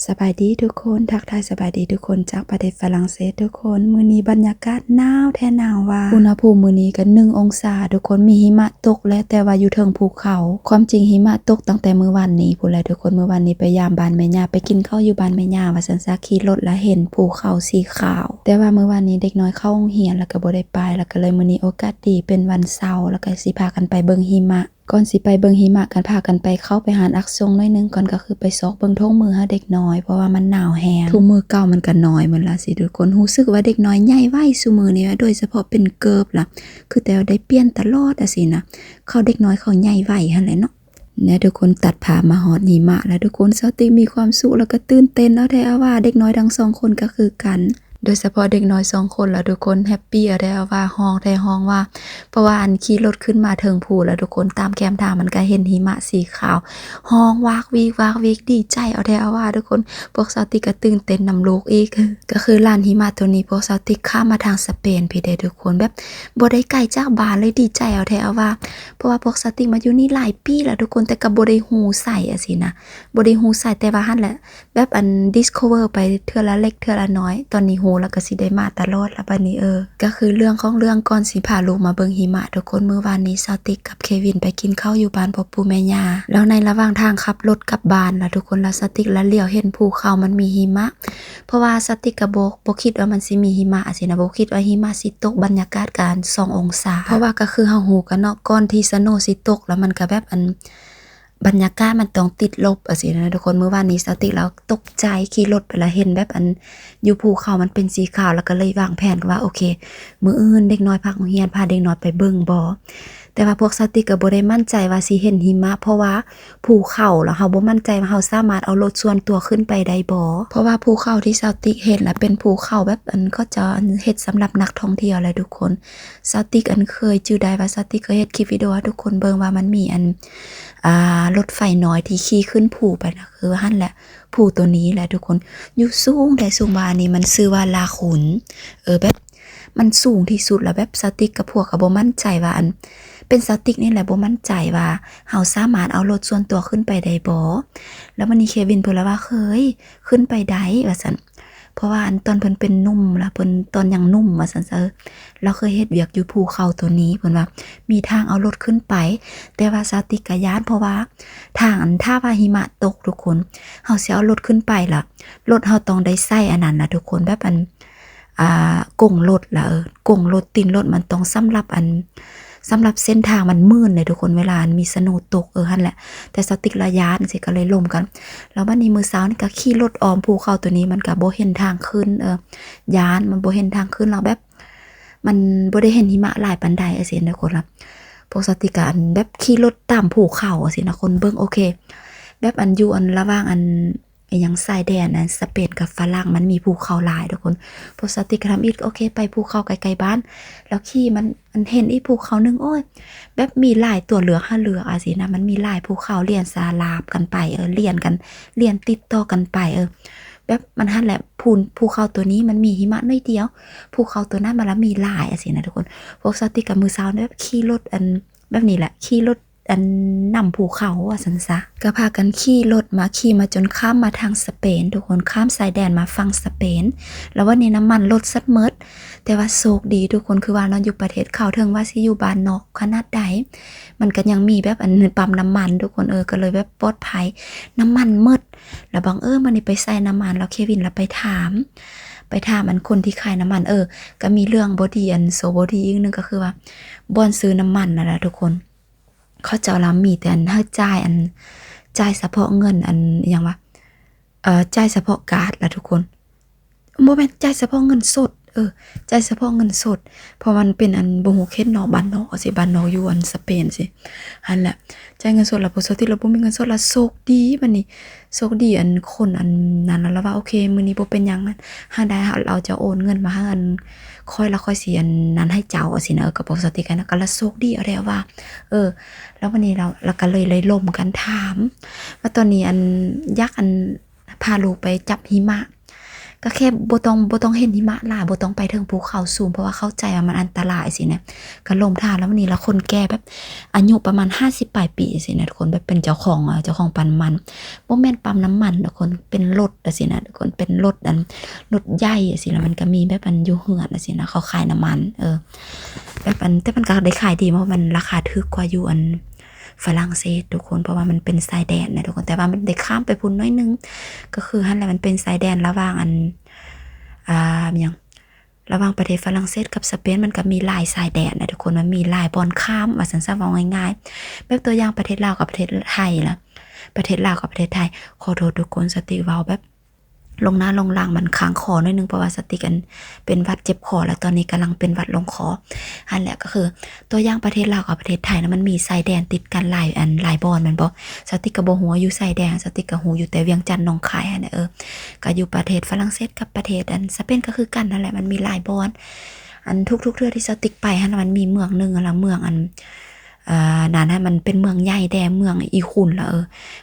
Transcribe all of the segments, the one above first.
สบายดีทุกคนทักทายสบายดีทุกคนจากประเทศฝรั่งเศสทุกคนมื้อนี้บรรยากาศหนาวแท้หนาวว่าอุณหภูมิมื้อนี้ก็1 องศาทุกคนมีหิมะตกและแต่ว่าอยู่เทิงภูเขาความจริงหิมะตกตั้งแต่มื้อวานนี้พู้นแหละทุกคนมื้อวานนี้ไปยามบ้านแม่ย่าไปกินข้าวอยู่บ้านแม่ย่าว่าซั่นซะขี่รถแล้วเห็นภูเขาสีขาวแต่ว่ามื้อวานนี้เด็กน้อยเข้าโรงเรียนแล้วก็บ่ได้ไปแล้วก็เลยมื้อนี้โอกาสดีเป็นวันเสาร์แล้วก็สิพากันไปเบิ่งหิมะก่อนสิไปเบิ่งหิมะกันพากันไปเข้าไปหาอักทรงน้อยนึงก่อนก็คือไปซอกเบิ่งท้องมือหาเด็กน้อยเพราะว่ามันหนาวแฮงทุกมือเก่ามันก็น้อยเหมือนล่ะสิทุกคนรู้สึกว่าเด็กน้อยใหญ่ไวซุมื้อนี้โดยเฉพาะเป็นเกิบล่ะคือแต่ได้เปลี่ยนตลอดสินะเขาเด็กน้อยเขาใหญ่ไวหั่นแหละเนาะเนี่ยทุกคนตัดภาพมาฮอดหิมะแล้วทุกคนสติมีความสุขแล้วก็ตื่นเต้นเอาแท้ว่าเด็กน้อยทั้ง2คนก็คือกันโดยเฉพาะเด็กน้อย2คนแล้วทุกคนแฮปปี้เอาแท้ว่าฮ้องแท้ฮ้องว่าเพราะว่าอันขี่รถขึ้นมาเทิงภูแล้วทุกคนตามแคมทางมันก็เห็นหิมะสีขาวฮ้องวากวีกดีใจเอาแท้ว่าทุกคนพวกสาวติกก็ตื่นเต้นนำลูกอีกก็คือลานหิมะตัวนี้พวกสาวติกข้ามมาทางสเปนพี่เด้ทุกคนแบบบ่ได้ไกลจากบ้านเลยดีใจเอาแท้ว่าเพราะว่าพวกสาวติกมาอยู่นี่หลายปีแล้วทุกคนแต่ก็บ่ได้ฮู้ใส่สินะบ่ได้ฮู้ใส่แต่ว่าหั่นแหละแบบอัน discover ไปเทื่อละเล็กเทื่อละน้อยตอนนี้ฮู้แล้วก็สิได้มาตลอดแล้วบัดนี้ก็คือเรื่องของเรื่องก่อนสิพาลูกมาเบิ่งหิมะทุกคนมื้อวานนี้สาวติกกับเควินไปกินข้าวอยู่บ้านพ่อปู่แม่ย่าแล้วในระหว่างทางขับรถกลับบ้านล่ะทุกคนแล้วสาวติกแล้วเลี้ยวเห็นภูเขามันมีหิมะเพราะว่าสาวติกก็บ่คิดว่ามันสิมีหิมะสินะบ่คิดว่าหิมะสิตกบรรยากาศการ2 องศาเพราะว่าก็คือเฮาฮู้กันเนาะก่อนที่สโนว์สิตกแล้วมันก็แบบบรรยากาศมันต้องติดลบสินะทุกคนเมื่อวานนี้สติแล้วตกใจขี่รถไปแล้วเห็นแบบอยู่ภูเขามันเป็นสีขาวแล้วก็เลยวางแผนว่าโอเคมื้ออื่นเด็กน้อยพักโรงเรียนพาเด็กน้อยไปเบิ่งบ่แต่ว่าพวกสติก็บ่ได้มั่นใจว่าสิเห็นหิมะเพราะว่าภูเขาแล้วเฮาบ่มั่นใจว่าเฮาสามารถเอารถส่วนตัวขึ้นไปได้บ่เพราะว่าภูเขาที่สติเห็นน่ะเป็นภูเขาแบบเขาจะเฮ็ดสำหรับนักท่องเที่ยวแหละทุกคนสติเคยจื้อได้ว่าสติเคยเฮ็ดคลิปวิดีโอให้ทุกคนเบิ่งว่ามันมีรถไฟน้อยที่ขี่ขึ้นภูไปนะคือหั่นแหละภูตัวนี้แหละทุกคนอยู่สูงแต่สูงว่านี่มันชื่อว่าลาขุนแบบมันสูงที่สุดแล้วแบบสติกกับพวกก็บ่มั่นใจว่าเป็นสติกนี่แหละบ่มั่นใจว่าเฮาสามารถเอารถส่วนตัวขึ้นไปได้บ่แล้ววันนี้เควินเพิ่นละว่าเคยขึ้นไปได้ว่าซั่นเพราะว่าตอนเพิ่นเป็นหนุ่มล่ะเพิ่นตอนยังหนุ่มว่าซั่นซะเราเคยเฮ็ดเวียกอยู่ภูเขาตัวนี้เพิ่นว่ามีทางเอารถขึ้นไปแต่ว่าสติกก็ย้านเพราะว่าทางถ้าว่าหิมะตกทุกคนเฮาสิเอารถขึ้นไปล่ะรถเฮาต้องได้ใช้อันนั้นล่ะทุกคนแบบกงรถล่ะกงรถตีนรถมันต้องสำหรับเส้นทางมันมืดเลยทุกคนเวลามีสโนว์ตกหั่นแหละแต่สติกระยานสิก็เลยล่มกันแล้วบัดนี้มื้อเช้านี่ก็ขี่รถอ้อมภูเขาตัวนี้มันก็บ่เห็นทางขึ้นย้านมันบ่เห็นทางขึ้นแล้วแบบมันบ่ได้เห็นหิมะหลายปานใดสินะคนล่ะพวกสติกก็แบบขี่รถตามภูเขาสินะคนเบิ่งโอเคแบบอยู่ระหว่างอิหยังชายแดนสเปนกับฝรั่งมันมีภูเขาหลายทุกคนพวกสติกก็ทำอีกโอเคไปภูเขาไกลๆบ้านแล้วขี่มันเห็นอีกภูเขานึงโอ้ยแบบมีหลายตัวเหลือก5เหลือกสินะมันมีหลายภูเขาเรียงสาลาบกันไปเรียงติดต่อกันไปแบบมันหั่นแหละภูเขาตัวนี้มันมีหิมะน้อยเดียวภูเขาตัวนั้นมันละมีหลายสินะทุกคนพวกสติกกับมือเช้าแบบขี่รถแบบนี้แหละขี่รถนำภูเขาซั่นซะก็พากันขี่มาจนข้ามมาทางสเปนทุกคนข้ามชายแดนมาฝั่งสเปนแล้ววันนี้น้ำมันลดซัดเมิดแต่ว่าโชคดีทุกคนคือว่าเราอยู่ประเทศเขาถึงว่าสิอยู่บ้านนอกขนาดใดมันก็ยังมีแบบปั๊มน้ำมันทุกคนก็เลยแบบปลอดภัยน้ำมันหมดแล้วบังมันนี่ไปใส่น้ำมันแล้วเควินแล้วไปถามคนที่ขายน้ำมันก็มีเรื่องบ่ดีโซบ่ดีอีกนึงก็คือว่าบ่อนซื้อน้ำมันนั่นแหละทุกคนเขาเจ้าลำมีแต่ให้จ่ายเฉพาะเงินหยังวะจ่ายเฉพาะการ์ดล่ะทุกคนบ่แม่นจ่ายเฉพาะเงินสดจ่ายเฉพาะเงินสดเพราะมันเป็นบ่ฮู้เขตเนาะบ้านนอกสิบ้านนอกอยู่สเปนสิหั่นแหละจ่ายเงินสดแล้วพอสติเราบ่มีเงินสดแล้วโชคดีบัดนี้โชคดีคนนั้นแล้วว่าโอเคมื้อนี้บ่เป็นหยังหาได้เราจะโอนเงินมาให้ค่อยสินั้นให้เจ้าสินะก็ปกติกันนะก็ละโชคดีเอาได้ว่าแล้ววันนี้เราก็เลยล่มกันถามว่าตอนนี้ยักษ์พาลูกไปจับหิมะ ก็แค่บ่ต้องเห็นหิมะหลายบ่ต้องไปถึงภูเขาสูงเพราะว่าเข้าใจว่ามันอันตรายสินะก็ลมท่าแล้ววันนี้ละคนแก่แบบอายุประมาณ50ปลายปีสินะทุกคนแบบเป็นเจ้าของปั๊มน้ำมันบ่แม่นปั๊มน้ำมันทุกคนเป็นรถสินะทุกคนเป็นรถรถใหญ่สิแล้วมันก็มีแบบมันอยู่เฮือนสินะเขาขายน้ำมันแบบแต่มันก็ได้ขายดีเพราะมันราคาถูกกว่าอยู่ฝรั่งเศสทุกคนเพราะว่ามันเป็นชายแดนนะทุกคนแต่ว่ามันได้ข้ามไปพุ่นน้อยนึงก็คือหั่นแหละมันเป็นชายแดนระหว่างอย่างระหว่างประเทศฝรั่งเศสกับสเปนมันก็มีหลายชายแดนนะทุกคนมันมีหลายบอนข้ามว่าซั่นซะว่าง่ายๆแบบตัวอย่างประเทศลาวกับประเทศไทยล่ะประเทศลาวกับประเทศไทยขอโทษทุกคนสติเว้าแบบลงหน้าลงล่างมันค้างคอหน่อยนึงเพราะว่าสติกันเป็นหวัดเจ็บคอแล้วตอนนี้กำลังเป็นหวัดลงคออันแหละก็คือตัวอย่างประเทศลาวกับประเทศไทยนะมันมีชายแดนติดกันหลายบอนแม่นบ่สติก็บ่ฮู้อยู่ชายแดนสติก็ฮู้อยู่แต่เวียงจันทน์หนองคายนะก็อยู่ประเทศฝรั่งเศสกับประเทศสเปนก็คือกันนั่นแหละมันมีหลายบอนทุกๆเทื่อที่สติกไปหั่นมันมีเมืองนึงละเมืองนั่นให้มันเป็นเมืองใหญ่แด่เมืองอีคุนละ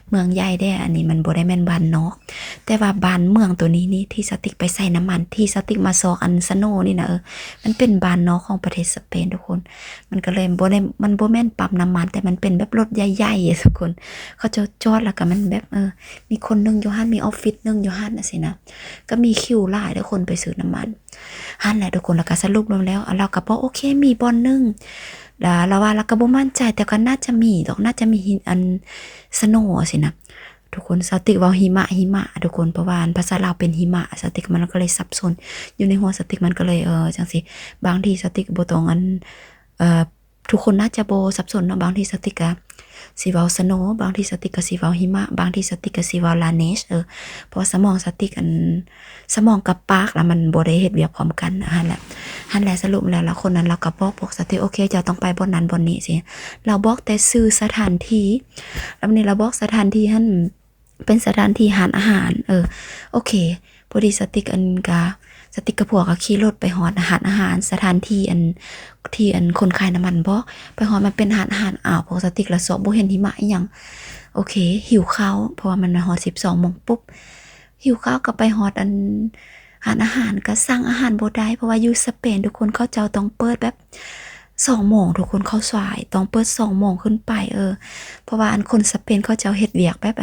เมืองใหญ่แด่อันนี้มันบ่ได้แม่นบ้านนอกแต่ว่าบ้านเมืองตัวนี้นี่ที่สติกไปใส่น้ำมันที่สติกมาซอกสโนนี่นะมันเป็นบ้านนอกของประเทศสเปนทุกคนมันก็เลยบ่ได้มันบ่แม่นปั๊มน้ำมันแต่มันเป็นแบบรถใหญ่ๆทุกคนเขาจะจอดแล้วก็มันแบบมีคนนึงอยู่หั่นมีออฟฟิศนึงอยู่หั่นสินะก็มีคิวหลายทุกคนไปซื้อน้ำมันหั่นแหละทุกคนแล้วก็สรุปรวมแล้วเราก็บอกโอเคมีบอนนึงเราว่าเราก็บ่มั่นใจแต่ก็น่าจะมีดอกน่าจะมีสโนว์สินะทุกคนสติว่าหิมะทุกคนเพราะว่าภาษาลาวเป็นหิมะสติมันก็เลยสับสนอยู่ในหัวสติมันก็เลยจังสิบางทีสติบ่ต้องทุกคนน่าจะบ่สับสนเนาะบางทีสติกะสิเว้าสโนว์บางทีสติกะสิเว้าหิมะบางทีสติกะสิเว้าลาเนชเพราะสมองสติกสมองกับปากแล้วมันบ่ได้เฮ็ดเวียกพร้อมกันหั่นแหละสรุปแล้วคนนั้นเราก็บอกสติโอเคจะต้องไปบนนั้นบนนี้สิเราบอกแต่ชื่อสถานที่แล้วนี่เราบอกสถานที่หั่นเป็นสถานที่หารอาหารโอเคพอดีสติกสติกกับพวกก็ขี่รถไปฮอดอาหารสถานที่ที่คนขายน้ำมันบ่ไปฮอดมันเป็นอาหารพวกสติกละสอบบ่เห็นหิมะอีหยังโอเคหิวข้าวเพราะว่ามันฮอด 12 โมงปุ๊บหิวข้าวก็ไปฮอดอาหารก็สั่งอาหารบ่ได้เพราะว่าอยู่สเปนทุกคนเขาเจ้าต้องเปิดแบบ2 โมงทุกคนเข้าสายต้องเปิด2 โมงขึ้นไปเพราะว่าคนสเปนเขาเจ้าเฮ็ดเวียกแบบ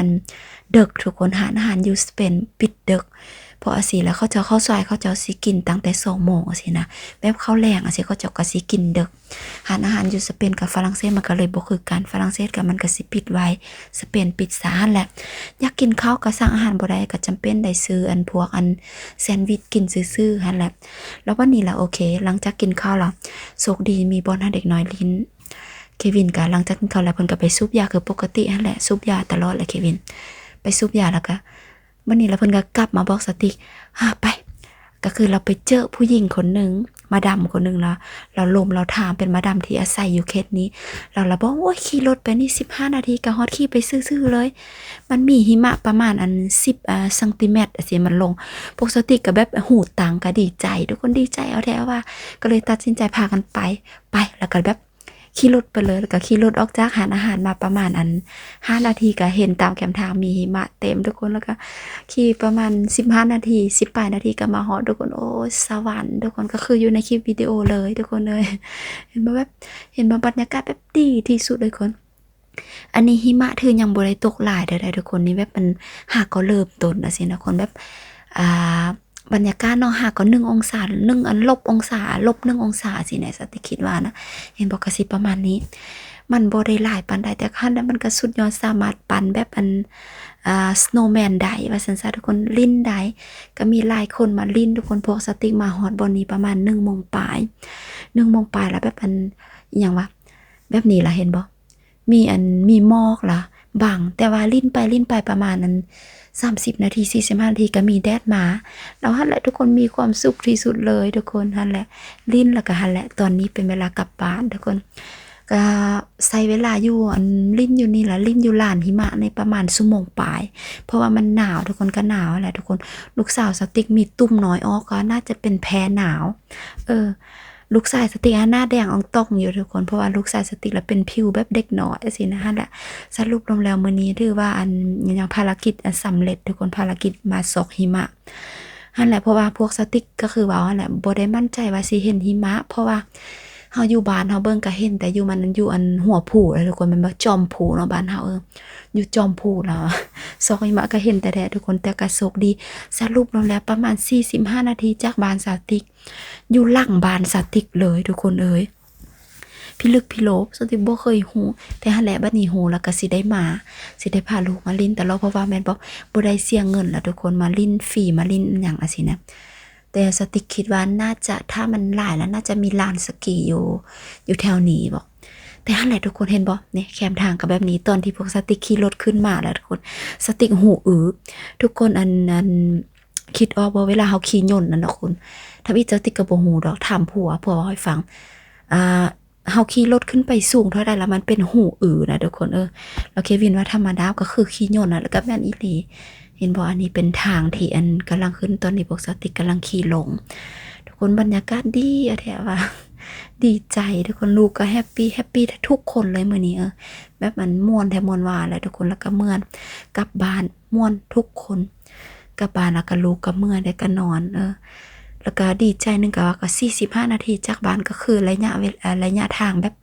ดึกทุกคนอาหารอยู่สเปนปิดดึกพอสิแล้วเขาเจ้าเข้าซอยเขาเจ้าสิกินตั้งแต่2 โมงสินะแบบข้าวแรงสิเขาเจ้าก็สิกินดึกอาหารอยู่สเปนกับฝรั่งเศสมันก็เลยบ่คือกันฝรั่งเศสก็มันก็สิปิดไว้สเปนปิดซะแหละอยากกินข้าวก็สั่งอาหารบ่ได้ก็จำเป็นได้ซื้อพวกแซนด์วิชกินซื่อๆหั่นแหละแล้ววันนี้ล่ะโอเคหลังจากกินข้าวแล้วโชคดีมีบอลให้เด็กน้อยลิ้นเควินก็หลังจากกินข้าวแล้วเพิ่นก็ไปสูบยาคือปกติหั่นแหละสูบยาตลอดเลยเควินไปสูบยาแล้วก็วันนี้แล้วเพิ่นก็กลับมาบอกสติไปก็คือเราไปเจอผู้หญิงคนนึงมาดามคนนึงแล้วเราถามเป็นมาดามที่อาศัยอยู่เขตนี้เราบอกโอ้ยขี่รถไปนี่15 นาทีก็ฮอดขี่ไปซื่อๆเลยมันมีหิมะประมาณ10 เซนติเมตรสิมันลงปกติก็แบบหูตังก็ดีใจทุกคนดีใจเอาแท้ว่าก็เลยตัดสินใจพากันไปแล้วก็แบบขี่รถไปเลยแล้วก็ขี่รถออกจากอาหารมาประมาณ5 นาทีก็เห็นตามแคมทางมีหิมะเต็มทุกคนแล้วก็ขี่ประมาณ15 นาที18 นาทีก็มาฮอดทุกคนโอ้สวรรค์ทุกคนก็คืออยู่ในคลิปวิดีโอเลยทุกคนเลยเห็นบรรยากาศแบบดีที่สุดเลยคนอันนี้หิมะถือยังบ่ได้ตกหลายเด้อทุกคนนี่แบบมันหากก็เริ่มต้นนะสินะคนแบบบรรยากาศเนาะหากก็1 องศาลบองศาลบ1 องศาสิเนี่ยสติคิดว่านะเห็นบอกกระสิประมาณนี้มันบ่ได้หลายปานใดแต่คันนั้นมันก็สุดยอดสามารถปั่นแบบสโนว์แมนได้ว่าซั่นซะทุกคนลิ้นได้ก็มีหลายคนมาลิ้นทุกคนพวกสติกมาฮอดบ่นี้ประมาณ1 โมงปลายแล้วแบบอิหยังวะแบบนี้ล่ะเห็นบ่มีหมอกล่ะบังแต่ว่าลิ้นไปประมาณ30 นาที45 นาทีก็มีแดดมาแล้วหั่นแหละทุกคนมีความสุขที่สุดเลยทุกคนหั่นแหละลิ้นแล้วก็หั่นแหละตอนนี้เป็นเวลากลับบ้านทุกคนก็ใช้เวลาอยู่ลิ้นอยู่นี่ล่ะลิ้นอยู่ลานหิมะในประมาณชั่วโมงปลายเพราะว่ามันหนาวทุกคนก็หนาวแหละทุกคนลูกสาวสติกมีตุ่มน้อยออกก็น่าจะเป็นแพ้หนาวลูกชายสติกหน้าแดงอองตอกอยู่ทุกคนเพราะว่าลูกชายสติกแล้วเป็นผิวแบบเด็กน้อยสินะฮะแหละสรุปลงแล้วมื้อนี้ถือว่าอย่างภารกิจสำเร็จทุกคนภารกิจมาซอกหิมะ นั่นแหละเพราะว่าพวกสติ๊กก็คือว่านั่นแหละบ่ได้มั่นใจว่าสิเห็นหิมะเพราะว่าเฮาอยู่บ้านเฮาเบิ่งก็เห็นแต่อยู่มันอยู่อันหัวผู้ทุกคนมันบ่จอมผู้เนาะบ้านเฮาอยู่จอมผู้แล้วซอกหิมะก็เห็นแต่แท้ทุกคนแต่ก็โชคดีสรุปแล้วประมาณ45นาทีจากบ้านสติ๊กอยู่หลังบ้านสติ๊กเลยทุกคนพี่ลึกพี่โลบสติบ่เคยฮู้แต่หั่นแหละบัดนี้ฮู้แล้วก็สิได้มาสิได้พาลูกมาลิ้นแต่เราเพราะว่าแม่นบ่ได้เสียเงินแล้วทุกคนมาลิ้นฟรีมาลิ้นหยังอะสินะแต่สติกคิดว่าน่าจะถ้ามันหลายแล้วน่าจะมีลานสกีอยู่แถวนี้บ่แต่หั่นแหละทุกคนเห็นบ่เนี่ยแคมทางก็แบบนี้ตอนที่พวกสติกขี่รถขึ้นมาแล้วทุกคนสติกหูทุกคนอันคิดออกบ่เวลาเฮาขี่ยนต์นั่นเนาะคุณถ้าอีสติกก็บ่ฮู้ดอกถามผัวว่าให้ฟังเฮาขี่รถขึ้นไปสูงเท่าใดแล้วมันเป็นหูนะทุกคนแล้วเควินว่าธรรมดาก็คือขี่ยนต์น่ะแล้วก็แม่นอีหลีเห็นบ่อันนี้เป็นทางที่อันกำลังขึ้นตอนนี้พวกสติกกำลังขี่ลงทุกคนบรรยากาศดีอะแท้ว่าดีใจทุกคนลูกก็แฮปปี้ทุกคนเลยมื้อนี้แบบมันม่วนแท้ม่วนว่าแหละทุกคนแล้วก็เมื่อนกลับบ้านม่วนทุกคนกลับบ้านแล้วก็ลูกก็เมื่อได้ก็นอนแล้วก็ดีใจนึงก็ว่าก็45นาทีจากบ้านก็คือระยะทางแบบ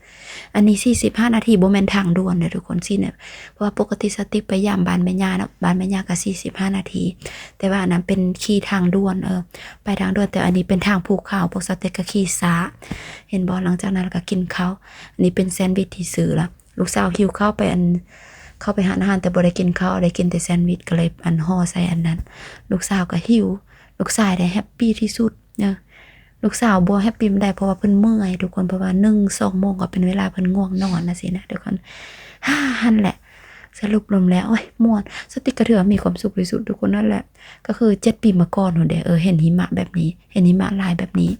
อันนี้45นาทีบ่แม่นทางด่วนเด้อทุกคนสิเนี่ยเพราะว่าปกติสติกไปยามบ้านแม่ย่าเนาะบ้านแม่ย่าก็45นาทีแต่ว่าอันนั้นเป็นขี่ทางด่วนไปทางด่วนแต่อันนี้เป็นทางภูเขาปกติก็ขี่ช้าเห็นบ่หลังจากนั้นก็กินข้าวอันนี้เป็นแซนด์วิชที่ซื้อละลูกสาวหิวข้าวไปเข้าไปหาอาหารแต่บ่ได้กินข้าวได้กินแต่แซนด์วิชก็เลยห่อใส่อันนั้นลูกสาวก็หิวลูกชายได้แฮปปี้ที่สุดลูกสาวบ่แฮปปี้ได้เพราะว่าเพิ่นเมื่อยทุกคนเพราะว่า 1-2 โมงก็เป็นเวลาเพิ่นง่วงนอนนะสินะทุกคนหั่นแหละสรุปรวมแล้วโอ้ยม่วนสติกก็ถือว่ามีความสุขที่สุดทุกคนนั่นแหละก็คือ7 ปีมาก่อนโหเด้เห็นหิมะแบบนี้เห็นหิมะลายแบบนี้